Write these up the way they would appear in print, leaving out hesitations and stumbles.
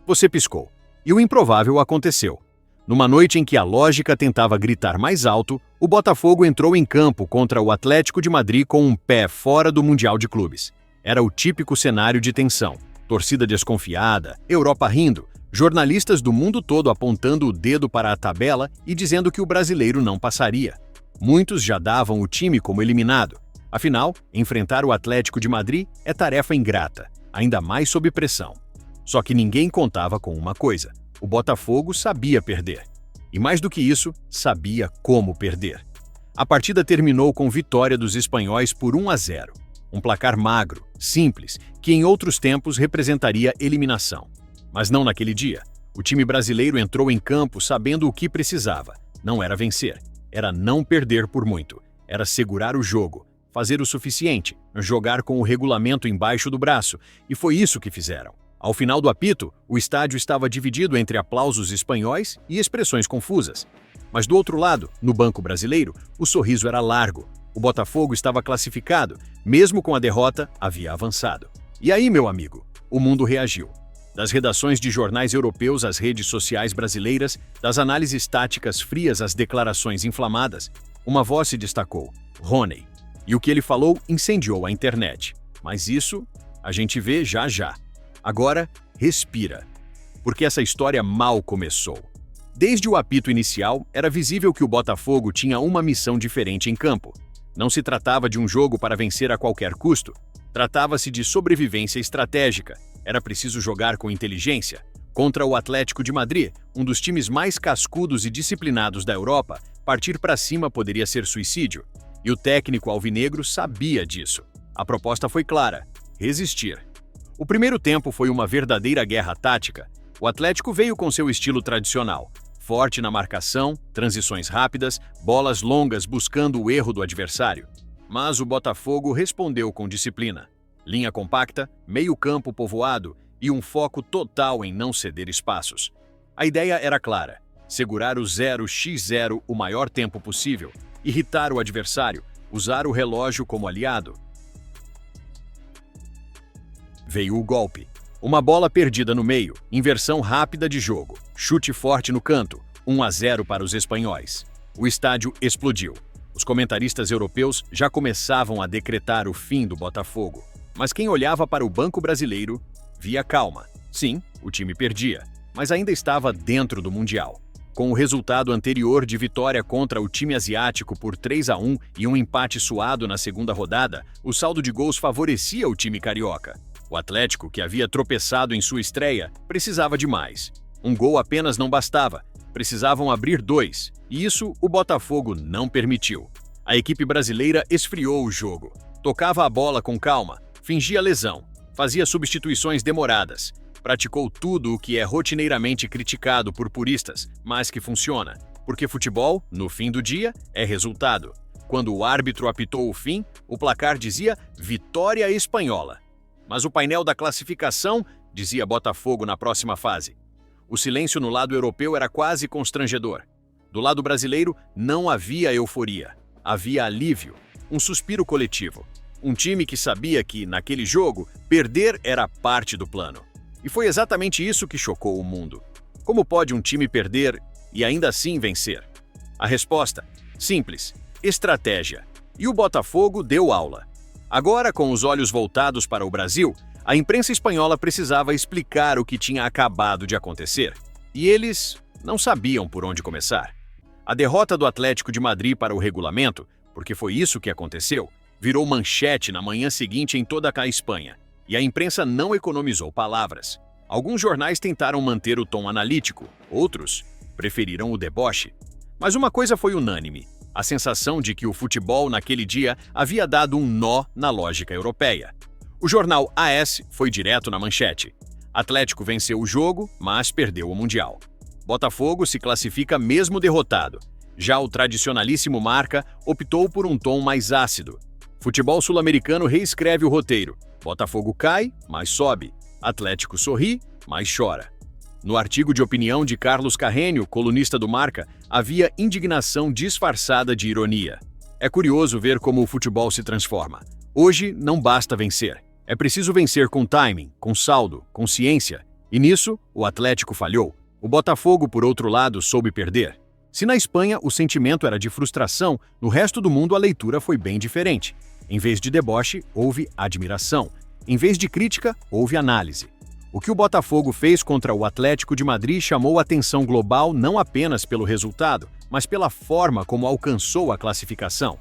Você piscou. E o improvável aconteceu. Numa noite em que a lógica tentava gritar mais alto, o Botafogo entrou em campo contra o Atlético de Madrid com um pé fora do Mundial de Clubes. Era o típico cenário de tensão. Torcida desconfiada, Europa rindo, jornalistas do mundo todo apontando o dedo para a tabela e dizendo que o brasileiro não passaria. Muitos já davam o time como eliminado. Afinal, enfrentar o Atlético de Madrid é tarefa ingrata, ainda mais sob pressão. Só que ninguém contava com uma coisa: o Botafogo sabia perder. E mais do que isso, sabia como perder. A partida terminou com vitória dos espanhóis por 1-0. Um placar magro, simples, que em outros tempos representaria eliminação. Mas não naquele dia. O time brasileiro entrou em campo sabendo o que precisava. Não era vencer, era não perder por muito. Era segurar o jogo, fazer o suficiente, jogar com o regulamento embaixo do braço, e foi isso que fizeram. Ao final do apito, o estádio estava dividido entre aplausos espanhóis e expressões confusas. Mas do outro lado, no banco brasileiro, o sorriso era largo. O Botafogo estava classificado, mesmo com a derrota, havia avançado. E aí, meu amigo, o mundo reagiu. Das redações de jornais europeus às redes sociais brasileiras, das análises táticas frias às declarações inflamadas, uma voz se destacou: Rony. E o que ele falou incendiou a internet. Mas isso a gente vê já já. Agora, respira, porque essa história mal começou. Desde o apito inicial, era visível que o Botafogo tinha uma missão diferente em campo. Não se tratava de um jogo para vencer a qualquer custo. Tratava-se de sobrevivência estratégica. Era preciso jogar com inteligência. Contra o Atlético de Madrid, um dos times mais cascudos e disciplinados da Europa, partir para cima poderia ser suicídio. E o técnico alvinegro sabia disso. A proposta foi clara: resistir. O primeiro tempo foi uma verdadeira guerra tática. O Atlético veio com seu estilo tradicional, forte na marcação, transições rápidas, bolas longas buscando o erro do adversário. Mas o Botafogo respondeu com disciplina. Linha compacta, meio-campo povoado e um foco total em não ceder espaços. A ideia era clara: segurar o 0x0 o maior tempo possível, irritar o adversário, usar o relógio como aliado. Veio o golpe. Uma bola perdida no meio, inversão rápida de jogo, chute forte no canto, 1-0 para os espanhóis. O estádio explodiu. Os comentaristas europeus já começavam a decretar o fim do Botafogo. Mas quem olhava para o banco brasileiro via calma. Sim, o time perdia, mas ainda estava dentro do Mundial. Com o resultado anterior de vitória contra o time asiático por 3-1 e um empate suado na segunda rodada, o saldo de gols favorecia o time carioca. O Atlético, que havia tropeçado em sua estreia, precisava de mais. Um gol apenas não bastava, precisavam abrir 2, e isso o Botafogo não permitiu. A equipe brasileira esfriou o jogo, tocava a bola com calma, fingia lesão, fazia substituições demoradas, praticou tudo o que é rotineiramente criticado por puristas, mas que funciona, porque futebol, no fim do dia, é resultado. Quando o árbitro apitou o fim, o placar dizia vitória espanhola. Mas o painel da classificação dizia Botafogo na próxima fase. O silêncio no lado europeu era quase constrangedor. Do lado brasileiro, não havia euforia. Havia alívio, um suspiro coletivo. Um time que sabia que, naquele jogo, perder era parte do plano. E foi exatamente isso que chocou o mundo. Como pode um time perder e ainda assim vencer? A resposta? Simples: estratégia. E o Botafogo deu aula. Agora, com os olhos voltados para o Brasil, a imprensa espanhola precisava explicar o que tinha acabado de acontecer. E eles não sabiam por onde começar. A derrota do Atlético de Madrid para o regulamento, porque foi isso que aconteceu, virou manchete na manhã seguinte em toda a Espanha. E a imprensa não economizou palavras. Alguns jornais tentaram manter o tom analítico, outros preferiram o deboche. Mas uma coisa foi unânime: a sensação de que o futebol naquele dia havia dado um nó na lógica europeia. O jornal AS foi direto na manchete: Atlético venceu o jogo, mas perdeu o Mundial. Botafogo se classifica mesmo derrotado. Já o tradicionalíssimo Marca optou por um tom mais ácido. Futebol sul-americano reescreve o roteiro: Botafogo cai, mas sobe. Atlético sorri, mas chora. No artigo de opinião de Carlos Carrênio, colunista do Marca, havia indignação disfarçada de ironia. É curioso ver como o futebol se transforma. Hoje não basta vencer. É preciso vencer com timing, com saldo, com ciência E nisso, o Atlético falhou. O Botafogo, por outro lado, soube perder. Se na Espanha o sentimento era de frustração, no resto do mundo a leitura foi bem diferente. Em vez de deboche, houve admiração. Em vez de crítica, houve análise. O que o Botafogo fez contra o Atlético de Madrid chamou a atenção global não apenas pelo resultado, mas pela forma como alcançou a classificação.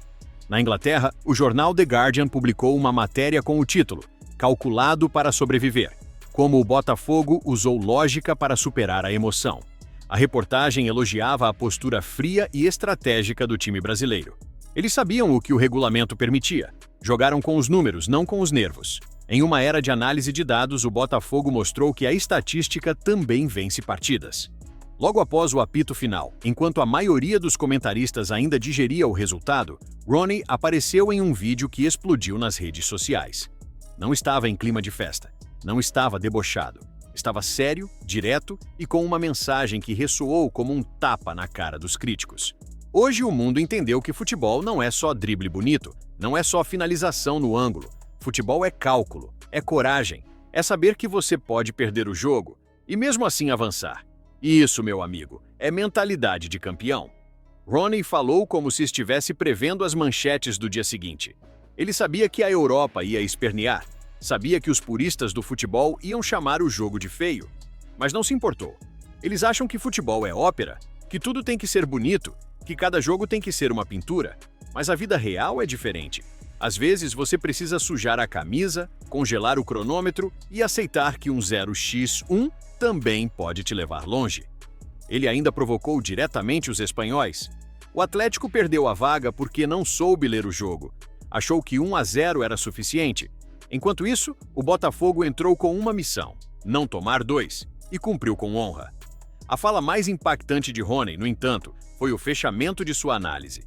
Na Inglaterra, o jornal The Guardian publicou uma matéria com o título "Calculado para sobreviver", como o Botafogo usou lógica para superar a emoção. A reportagem elogiava a postura fria e estratégica do time brasileiro. Eles sabiam o que o regulamento permitia. Jogaram com os números, não com os nervos. Em uma era de análise de dados, o Botafogo mostrou que a estatística também vence partidas. Logo após o apito final, enquanto a maioria dos comentaristas ainda digeria o resultado, Ronnie apareceu em um vídeo que explodiu nas redes sociais. Não estava em clima de festa. Não estava debochado. Estava sério, direto e com uma mensagem que ressoou como um tapa na cara dos críticos. Hoje o mundo entendeu que futebol não é só drible bonito, não é só finalização no ângulo. Futebol é cálculo, é coragem, é saber que você pode perder o jogo e mesmo assim avançar. E isso, meu amigo, é mentalidade de campeão. Ronnie falou como se estivesse prevendo as manchetes do dia seguinte. Ele sabia que a Europa ia espernear. Sabia que os puristas do futebol iam chamar o jogo de feio, mas não se importou. Eles acham que futebol é ópera, que tudo tem que ser bonito, que cada jogo tem que ser uma pintura, mas a vida real é diferente. Às vezes você precisa sujar a camisa, congelar o cronômetro e aceitar que um 0x1 também pode te levar longe. Ele ainda provocou diretamente os espanhóis. O Atlético perdeu a vaga porque não soube ler o jogo. Achou que 1-0 era suficiente. Enquanto isso, o Botafogo entrou com uma missão: não tomar 2, e cumpriu com honra. A fala mais impactante de Ronnie, no entanto, foi o fechamento de sua análise.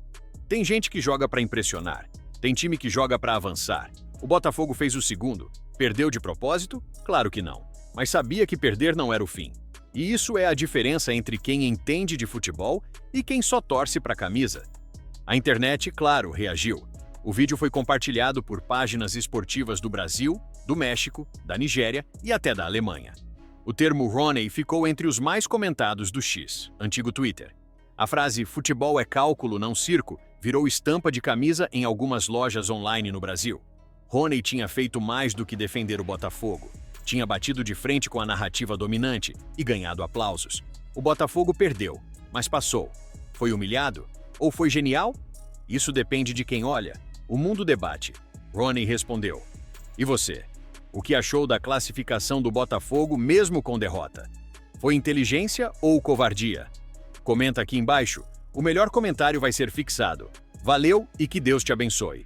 Tem gente que joga para impressionar, tem time que joga para avançar. O Botafogo fez o segundo. Perdeu de propósito? Claro que não. Mas sabia que perder não era o fim. E isso é a diferença entre quem entende de futebol e quem só torce para a camisa. A internet, claro, reagiu. O vídeo foi compartilhado por páginas esportivas do Brasil, do México, da Nigéria e até da Alemanha. O termo Ronnie ficou entre os mais comentados do X, antigo Twitter. A frase "futebol é cálculo, não circo" virou estampa de camisa em algumas lojas online no Brasil. Ronnie tinha feito mais do que defender o Botafogo. Tinha batido de frente com a narrativa dominante e ganhado aplausos. O Botafogo perdeu, mas passou. Foi humilhado? Ou foi genial? Isso depende de quem olha. O mundo debate. Ronnie respondeu. E você? O que achou da classificação do Botafogo mesmo com derrota? Foi inteligência ou covardia? Comenta aqui embaixo. O melhor comentário vai ser fixado. Valeu e que Deus te abençoe.